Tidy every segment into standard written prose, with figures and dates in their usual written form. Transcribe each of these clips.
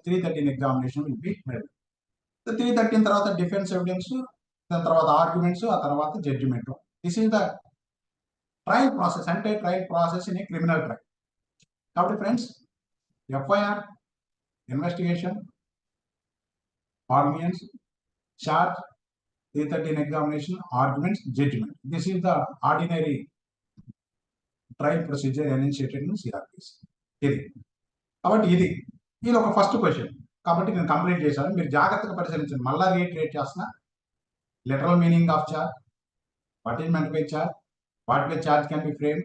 313 examination will be held. So 313 తర్వాత defence evidence, దాని తర్వాత ఆర్గ్యుమెంట్స్, ఆ తర్వాత judgment. This is the trial process, అంటే trial process in a criminal trial. కాబట్టి friends, FIR, investigation, arguments, charge, 313 examination, arguments, judgment. This is the ordinary trial procedure enunciated in CRPC. ఇది కాబట్టి ఇది ఒక ఫస్ట్ క్వశ్చన్. కాబట్టి నేను complete చేశాను, మీరు జాగ్రత్తగా పరిశీలించండి. మళ్ళా రీట్రేట్ చేస్తున్నా. Literal meaning of charge, what is meant by charge, what way charge can be frame,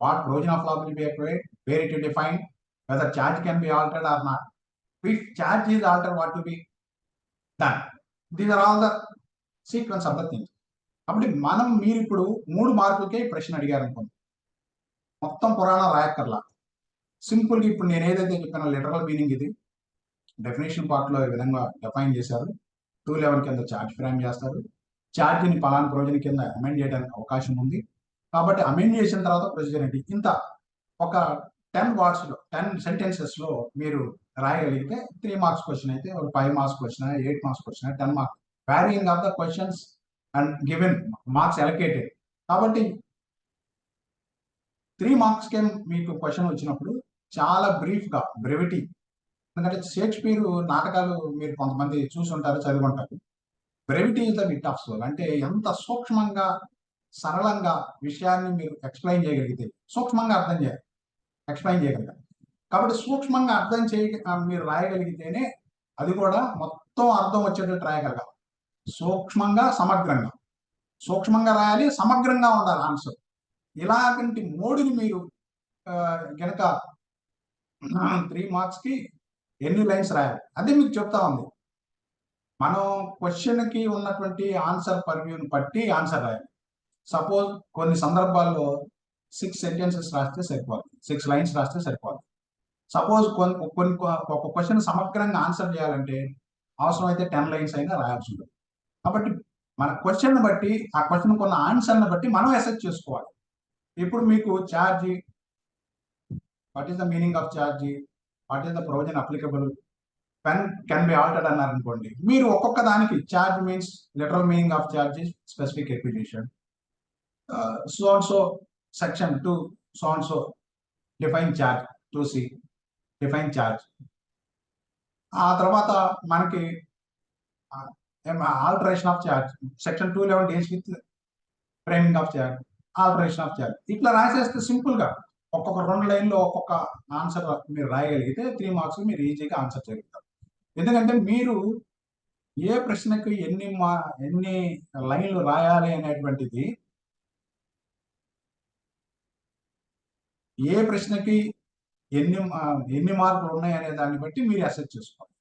what provision of law will be applied, where it will define, whether charge can be altered or not, if charge is altered what to be done. These are all the sequence of the things. కాబట్టి మీరు ఇప్పుడు 3 మార్కులకే ప్రశ్న అడిగారు అనుకోండి, మొత్తం పురాణం రాయక్కర్లా. సింపుల్గా ఇప్పుడు నేను ఏదైతే చెప్పానో లిటరల్ మీనింగ్ ఇది డెఫినేషన్ పార్ట్లో ఈ విధంగా డిఫైన్ చేశారు. 211 కింద ఛార్జ్ ఫ్రేమ్ చేస్తారు. ఛార్జ్ని పలానా ప్రొవిజన్ కింద అమెండ్ చేయడానికి అవకాశం ఉంది. కాబట్టి అమెండ్ చేసిన తర్వాత ప్రొసీజర్ ఏంటి, ఇంత ఒక 10 వర్డ్స్లో 10 సెంటెన్సెస్లో మీరు రాయగలిగితే 3 మార్క్స్ క్వశ్చన్ అయితే, ఒక 5 marks question, 8 marks question, 10 marks, varying of the questions and given marks allocated. కాబట్టి 3 marks కే మీకు క్వశ్చన్ వచ్చినప్పుడు చాలా బ్రీఫ్గా, బ్రెవిటీ. ఎందుకంటే షేక్స్పియర్ నాటకాలు మీరు కొంతమంది చూసుంటారు, చదివి. Brevity is the wit of soul. అంటే ఎంత సూక్ష్మంగా, సరళంగా విషయాన్ని మీరు ఎక్స్ప్లెయిన్ చేయగలిగితే, సూక్ష్మంగా అర్థం చేయాలి, ఎక్స్ప్లెయిన్ చేయగలిగారు. కాబట్టి సూక్ష్మంగా అర్థం మీరు రాయగలిగితేనే అది కూడా మొత్తం అర్థం వచ్చేటట్టు రాయగలగాలి. సూక్ష్మంగా, సమగ్రంగా. సూక్ష్మంగా రాయాలి, సమగ్రంగా ఉండాలి ఆన్సర్. ఇలాంటి మోడుని మీరు గనక 3 మార్క్స్కి ఎన్ని లైన్స్ రాయాలి అదే మీకు చెప్తా ఉంది. మనం క్వశ్చన్కి ఉన్నటువంటి ఆన్సర్ పర్వ్యూని బట్టి ఆన్సర్ రాయాలి. సపోజ్ కొన్ని సందర్భాల్లో 6 సెంటెన్సెస్ రాస్తే సరిపోదు, 6 లైన్స్ రాస్తే సరిపోదు. సపోజ్ కొన్ని ఒక క్వశ్చన్ సమగ్రంగా ఆన్సర్ చేయాలంటే అవసరమైతే 10 లైన్స్ అయినా రాయాల్సి ఉంటుంది. కాబట్టి మన క్వశ్చన్ బట్టి, ఆ క్వశ్చన్ కొన్న ఆన్సర్ని బట్టి మనం అసెస్ చేసుకోవాలి. ఇప్పుడు మీకు charge, what is the meaning of charge, what is the provision applicable, pen can be altered అన్నారు అనుకోండి, మీరు ఒక్కొక్క దానికి charge means literal meaning of charge specific acquisition, so and so section 2 so and so define charge, 2C define charge. ఆ తర్వాత మనకి alteration of charge, section 211 deals with framing of charge, alteration of charge. ఇట్లా రాసేస్తే సింపుల్గా ఒక్కొక్క 2 లైన్లో ఒక్కొక్క answer మీరు రాయగలిగితే 3 marks మీరు ఈజీగా ఆన్సర్ చేయగలుగుతారు. ఎందుకంటే మీరు ఏ ప్రశ్నకు ఎన్ని లైన్లు రాయాలి అనేటువంటిది, ఏ ప్రశ్నకి ఎన్ని మార్కులు ఉన్నాయి అనే దాన్ని బట్టి మీరు అసెస్ చేసుకోవాలి.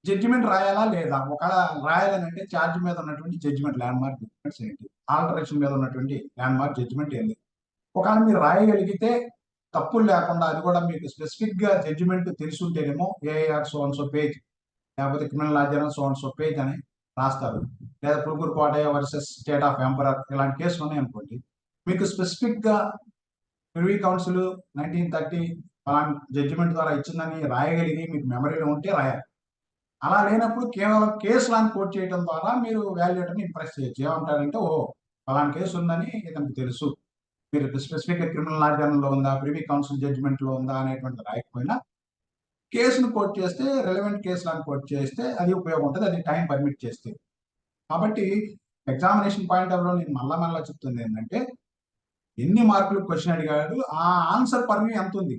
జడ్జిమెంట్ రాయాలా లేదా, ఒకవేళ రాయాలని అంటే ఛార్జ్ మీద ఉన్నటువంటి జడ్జిమెంట్, ల్యాండ్ మార్క్ జడ్జిమెంట్స్ ఏంటి, ఆల్టరేషన్ మీద ఉన్నటువంటి ల్యాండ్ మార్క్ జడ్జిమెంట్ ఏంటి. ఒకవేళ మీరు రాయగలిగితే తప్పులు లేకుండా, అది కూడా మీకు స్పెసిఫిక్ గా జడ్జిమెంట్ తెలుసుంటేనేమో AR so and so page, లేకపోతే criminal law journal so and so page అని రాస్తారు. లేదా Puluguru Kotaiah versus state of emperor ఇలాంటి కేసులు ఉన్నాయనుకోండి, మీకు స్పెసిఫిక్ గా ప్రివీ కౌన్సిల్ 1930 అలాంటి జడ్జిమెంట్ ద్వారా ఇచ్చిందని రాయగలిగి మీకు మెమరీలో ఉంటే రాయాలి. అలా లేనప్పుడు కేవలం కేసులను కోట్ చేయడం ద్వారా మీరు వాల్యుయేటర్ని ఇంప్రెస్ చేయొచ్చు. ఏమంటారంటే, ఓహో అలాంటి కేసు ఉందని ఇతనికి తెలుసు, మీరు స్పెసిఫిక్ క్రిమినల్ లా జర్నల్లో ఉందా, ప్రివీ కౌన్సిల్ జడ్జిమెంట్లో ఉందా అనేటువంటి రాయకపోయినా కేసును కోట్ చేస్తే, రెలవెంట్ కేసులను కోట్ చేస్తే అది ఉపయోగం ఉంటుంది, అది టైం పర్మిట్ చేస్తే. కాబట్టి ఎగ్జామినేషన్ పాయింట్ ఆఫ్ వ్యూలో నేను మళ్ళా చెప్తుంది ఏంటంటే, ఎన్ని మార్కులు క్వశ్చన్ అడిగాడు, ఆ ఆన్సర్ పర్వ్యూ ఎంత ఉంది.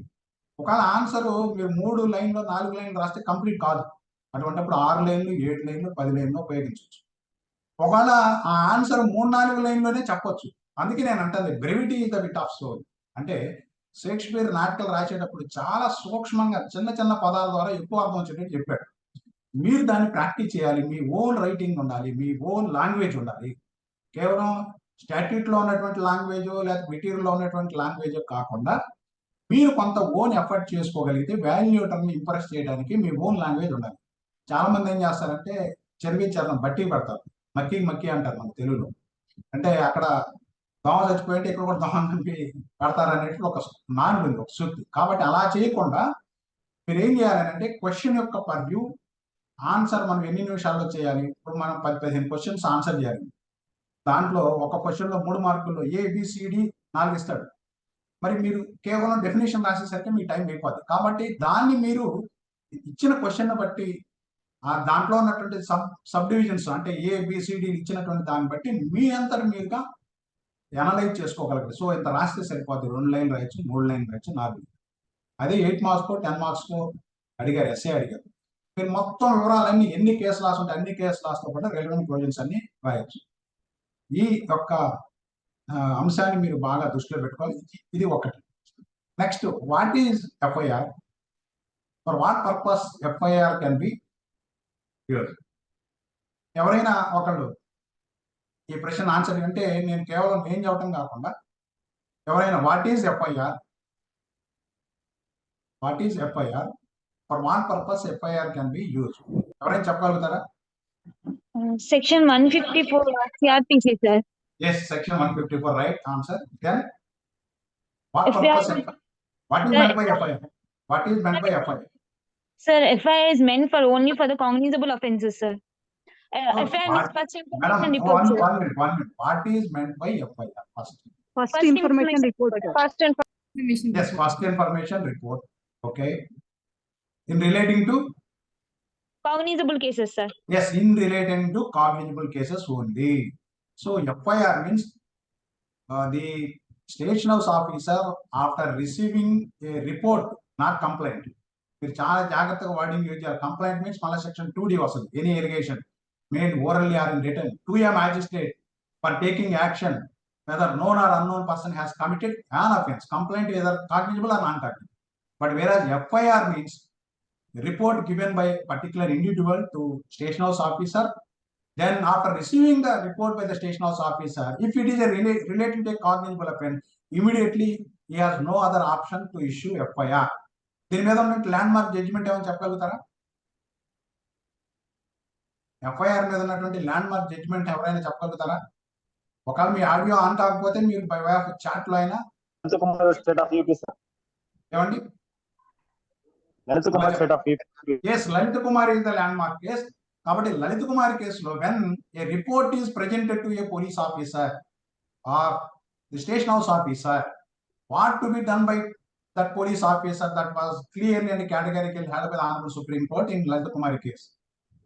ఒకవేళ ఆన్సర్ మీరు 3 లైన్లు 4 లైన్లు రాస్తే కంప్లీట్ కాదు. అటువంటిప్పుడు 6 లైన్లు 7 లైన్లు 10 లైన్లు ఉపయోగించవచ్చు. ఒకవేళ ఆ ఆన్సర్ 3-4 లైన్లోనే చెప్పొచ్చు. అందుకే నేను అంటుంది brevity is the wit of soul. అంటే షేక్స్పియర్ నాటకాలు రాసేటప్పుడు చాలా సూక్ష్మంగా చిన్న చిన్న పదాల ద్వారా ఎక్కువ అర్థం వచ్చేటట్టు చెప్పాడు. మీరు దాన్ని ప్రాక్టీస్ చేయాలి. మీ ఓన్ రైటింగ్ ఉండాలి, మీ ఓన్ లాంగ్వేజ్ ఉండాలి. కేవలం స్టాట్యూట్లో ఉన్నటువంటి లాంగ్వేజ్ లేదా మెటీరియల్లో ఉన్నటువంటి లాంగ్వేజ్ కాకుండా మీరు కొంత ఓన్ ఎఫర్ట్ చేసుకోగలిగితే వాల్యుయేటర్ని ఇంప్రెస్ చేయడానికి మీ ఓన్ లాంగ్వేజ్ ఉండాలి. చాలా మంది ఏం చేస్తారంటే చెరిగించారు, బట్టి పెడతారు, మక్కి అంటారు మన తెలుగులో. అంటే అక్కడ దోమ చచ్చిపోయింటే ఇక్కడ కూడా దోమ పెడతారు అనేటువంటి ఒక నానుడి ఉంది, ఒక సూక్తి. కాబట్టి అలా చేయకుండా మీరు ఏం చేయాలంటే క్వశ్చన్ యొక్క పర్వ్యూ ఆన్సర్ మనం ఎన్ని నిమిషాల్లో చేయాలి. ఇప్పుడు మనం 10-15 క్వశ్చన్స్ ఆన్సర్ చేయాలి. దాంట్లో ఒక క్వశ్చన్లో 3 మార్కుల్లో ఏబిసిడి 4 ఇస్తాడు. మరి మీరు కేవలం డెఫినేషన్ రాసేసరికి మీ టైం అయిపోద్ది. కాబట్టి దాన్ని మీరు ఇచ్చిన క్వశ్చన్ బట్టి దాంట్లో ఉన్నటువంటి సబ్ డివిజన్స్ అంటే ఏబిసిడి ఇచ్చినటువంటి దాన్ని బట్టి మీ అంతటి మీరుగా అనలైజ్ చేసుకోగలరు. సో ఇంత రాస్తే సరిపోద్ది. 2 లైన్లు రాయొచ్చు, 3 లైన్లు రాయొచ్చు, 4. అదే 8 మార్క్స్ 10 మార్క్స్ అడిగారు, ఎస్ఏ అడిగారు. మీరు మొత్తం వివరాలన్నీ ఎన్ని కేసులు రాస్తుంటే అన్ని కేసులు రాస్తూ కూడా రెలవెంట్ ప్రొవిజన్స్ అన్ని రాయొచ్చు. ఈ యొక్క అంశాన్ని మీరు బాగా దృష్టిలో పెట్టుకోవాలి. ఇది ఒకటి. Next, what is FIR? For what purpose FIR can be used? ఎవరైనా ఒకళ్ళు ఈ ప్రశ్న ఆన్సర్ అంటే నేను కేవలం ఏం చెప్పడం కాకుండా ఎవరైనా what is FIR, what is FIR, for what purpose FIR can be used, ఎవరైనా చెప్పగలుగుతారా? Section 154 CRPC, sir. Yes, section 154, right answer. Then what FIR purpose? What is meant by FIR? What is meant by FIR? Sir, FIR is meant for only for the cognizable offences, sir. FIR means first Madam, information report, sir. one minute. What is meant by FIR? First information report. First information. Yes, first information report. Okay. In relating to? Cognizable cases, sir. Yes, in relating to cognizable cases only. So FIR means the station house officer after receiving a report, not complaint. మీరు చాలా జాగ్రత్తగా wording use చేయాలి. Complaint means మళ్ళీ section 2D వస్తుంది. Any allegation made orally or in written to a magistrate for taking action whether known or unknown person has committed an offense. Complaint is either cognizable or non-cognizable. But whereas FIR means report given by a particular individual to station house officer, then after receiving the report by the station house officer, if it is a related to a cognizable offense, immediately he has no other option to issue FIR. దీని మీద ఉన్నట్టు land mark judgement ఏమైనా చెప్పగలుగుతారా? FIR మీద ఉన్నటువంటి land mark judgement ఎవరైనా చెప్పగలుగుతారా? ఒకవేళ మీ ఆడియో ఆన్ కాకపోతే మీరు బై వే ఆఫ్ చాట్ లో అయినా ఏమండి? Yes, Lalit Kumar is the landmark case. కాబట్టి లలిత్ కుమార్ కేసులో when a report is presented to a police officer or the station house officer, what to be done by that police officer, that was clearly and categorically held by the Honorable Supreme Court in Lalit Kumar case.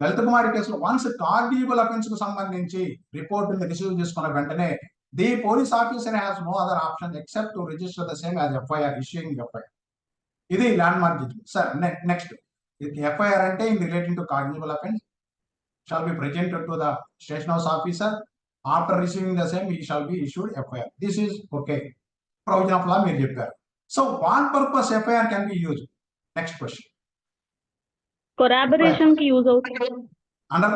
Lalit Kumar కేసులో once cognizable offence కు సంబంధించి report ని receive చేసుకున్న వెంటనే the police officer has no other option except to register the same as FIR, issuing FIR. ఇది landmark judgment. Sir next, FIR అంటే in relating to cognizable offence shall be presented to the station house officer. After receiving the same, he shall be issued FIR. This is okay. Provision of law మీరు చెప్పారు. So what purpose FIR can be used? Next question. Corroboration కి use అవుతుంది. Under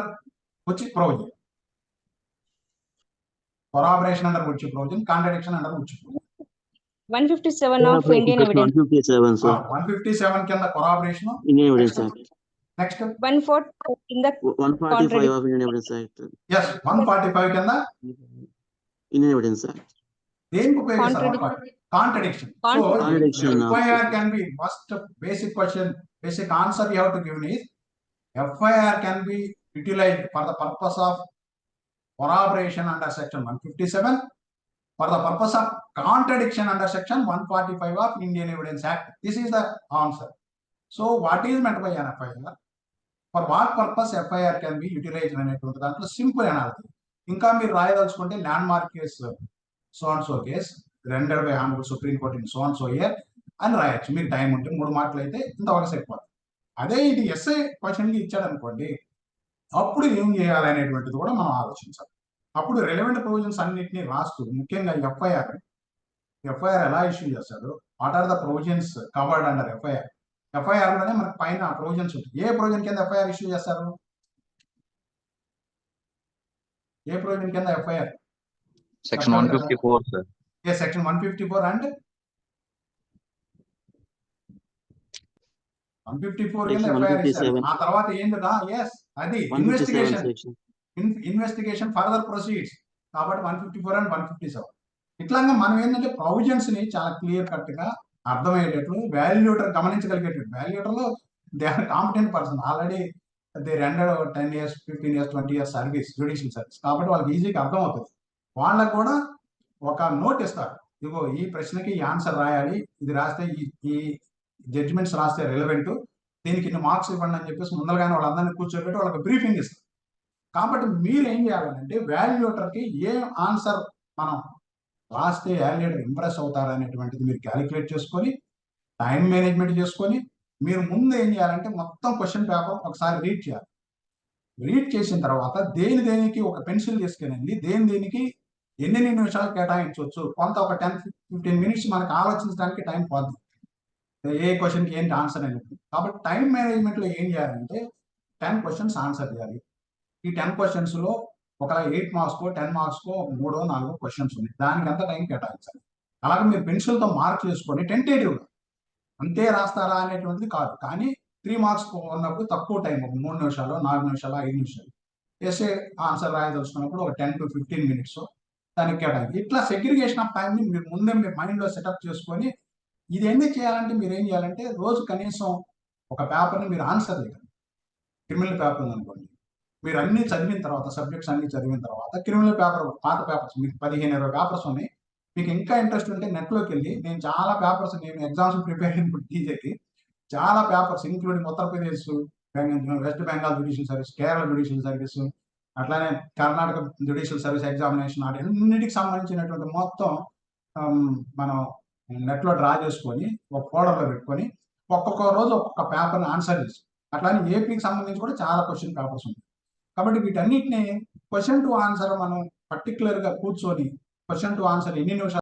which provision? Corroboration under which provision? Contradiction under which provision? 157 of Indian Evidence. 157, sir. 157 కింద corroboration. Indian Evidence Act. Next. 140 in the 145 of Indian Evidence Act. Yes, 145 కింద Indian Evidence Act. దేనికి ఉపయోగిస్తారు? Contradiction. So Contradiction. FIR can be first basic question, basic answer you have to give is FIR can be utilized for the purpose of corroboration under section 157, for the purpose of contradiction under section 145 of Indian Evidence Act. This is the answer. So what is meant by an FIR? For what purpose FIR can be utilized అనేటువంటి దాంట్లో simple analysis. ఇంకా మీరు రాయదలుచుకుంటే landmark case so and so case rendered by honourable supreme court in so and so year అని రాయొచ్చు. మీకు time ఉంటే 3 మార్కులు అయితే ఇంతవరకు సరిపోతుంది. అదే ఇది ఎస్ఐ క్వశ్చన్కి ఇచ్చాడు అనుకోండి, అప్పుడు ఏం చేయాలి అనేటువంటిది కూడా మనం ఆలోచించాలి. అప్పుడు రెలవెంట్ ప్రొవిజన్స్ అన్నింటినీ రాస్తూ ముఖ్యంగా ఎఫ్ఐఆర్ ఎలా ఇష్యూ చేస్తాడు, what are the provisions covered under FIR. FIR లోనే మనకు పైన ప్రొవిజన్స్ ఉంటుంది. ఏ ప్రొవిజన్ కింద ఎఫ్ఐఆర్ ఇష్యూ చేస్తారు? ఏ ప్రొవిజన్ కింద ఎఫ్ఐఆర్? Section 154, sir. ఏ సెక్షన్ 154 అండ్ 154 కింద ఎఫ్ఐఆర్ ఇస్తారు. ఆ తర్వాత ఏంటిదా? ఎస్, అది ఇన్వెస్టిగేషన్ ఫర్దర్ ప్రొసీడ్స్. కాబట్టి 154 అండ్ 157. ఇట్లాగా మనం ఏంటంటే ప్రొవిజన్స్ ని చాలా క్లియర్ కట్ గా అర్థమయ్యేటట్లు వాల్యూటర్ గమనించగలిగేటట్టు. వాల్యూటర్లో they are competent person, already they rendered 10 years 15 years 20 years service, judicial service, కాబట్టి వాళ్ళకి ఈజీగా అర్థమవుతుంది. వాళ్ళకు కూడా ఒక నోట్ ఇస్తారు, ఇదిగో ఈ ప్రశ్నకి ఈ ఆన్సర్ రాయాలి, ఇది రాస్తే ఈ జడ్జిమెంట్స్ రాస్తే రిలవెంట్, దీనికి ఇన్ని మార్క్స్ ఇవ్వండి అని చెప్పేసి ముందరగానే వాళ్ళందరినీ కూర్చోబెట్టి వాళ్ళకి బ్రీఫింగ్ ఇస్తారు. కాబట్టి మీరు ఏం చేయాలంటే వాల్యూటర్కి ఏ ఆన్సర్ మనం రాస్తే వాల్యూటర్ ఇంప్రెస్ అవుతారనేటువంటిది మీరు క్యాలిక్యులేట్ చేసుకొని, టైం మేనేజ్మెంట్ చేసుకొని, మీరు ముందు ఏం చేయాలంటే మొత్తం క్వశ్చన్ పేపర్ ఒకసారి రీడ్ చేయాలి. రీడ్ చేసిన తర్వాత దేనికి ఒక పెన్సిల్ తీసుకెళ్ళండి, దేనికి ఎన్ని నిమిషాలు కేటాయించవచ్చు, కొంత ఒక 10-15 minutes మనకు ఆలోచించడానికి టైం పోద్ది, ఏ క్వశ్చన్కి ఏంటి ఆన్సర్ అనేది. కాబట్టి టైం మేనేజ్మెంట్లో ఏం చేయాలంటే 10 questions ఆన్సర్ చేయాలి. ఈ 10 questions-లో ఒక 8 marks-కో 10 marks-కో 3-4 questions ఉన్నాయి, దానికి ఎంత టైం కేటాయించాలి. అలాగే మీరు పెన్సిల్తో మార్క్ చేసుకొని టెంటేటివ్గా అంతే రాస్తారా అనేటువంటిది కాదు, కానీ 3 marks ఉన్నప్పుడు తక్కువ టైం, ఒక 3 నిమిషాలు 4 నిమిషాలు 5 నిమిషాలు, ఎస్ఏ ఆన్సర్ రాయదలుచుకున్నప్పుడు ఒక 10-15 minutes దానికి కేటాయించి, ఇట్లా సెగ్రిగేషన్ ఆఫ్ టైంని మీరు ముందే మీ మైండ్లో సెటప్ చేసుకొని, ఇది ఎన్ని చేయాలంటే మీరు ఏం చేయాలంటే రోజు కనీసం ఒక పేపర్ని మీరు ఆన్సర్ చేయాలి. క్రిమినల్ పేపర్ ఉందనుకోండి, మీరు అన్ని చదివిన తర్వాత, సబ్జెక్ట్స్ అన్ని చదివిన తర్వాత క్రిమినల్ పేపర్, పాత పేపర్స్ మీకు 15-20 పేపర్స్ ఉన్నాయి, మీకు ఇంకా ఇంట్రెస్ట్ ఉంటే నెట్లోకి వెళ్ళి, నేను చాలా పేపర్స్, నేను ఎగ్జామ్స్ ప్రిపేర్ అయినప్పుడు టీజేకి చాలా papers including Uttar Pradesh, west Bengal judicial service, Kerala judicial service, అట్లానే కర్ణాటక జ్యుడిషియల్ సర్వీస్ ఎగ్జామినేషన్, అన్నిటికి సంబంధించినటువంటి మొత్తం మనం నెట్లో డ్రా చేసుకొని ఒక ఫోల్డర్లో పెట్టుకొని ఒక్కొక్క రోజు ఒక్కొక్క పేపర్ని ఆన్సర్ చేసి, అట్లానే ఏపీకి సంబంధించి కూడా చాలా క్వశ్చన్ పేపర్స్ ఉంటాయి. కాబట్టి వీటన్నిటిని క్వశ్చన్ టు ఆన్సర్ మనం పర్టికులర్గా కూర్చొని క్వశ్చన్ టు ఆన్సర్ ఎన్ని నిమిషాలు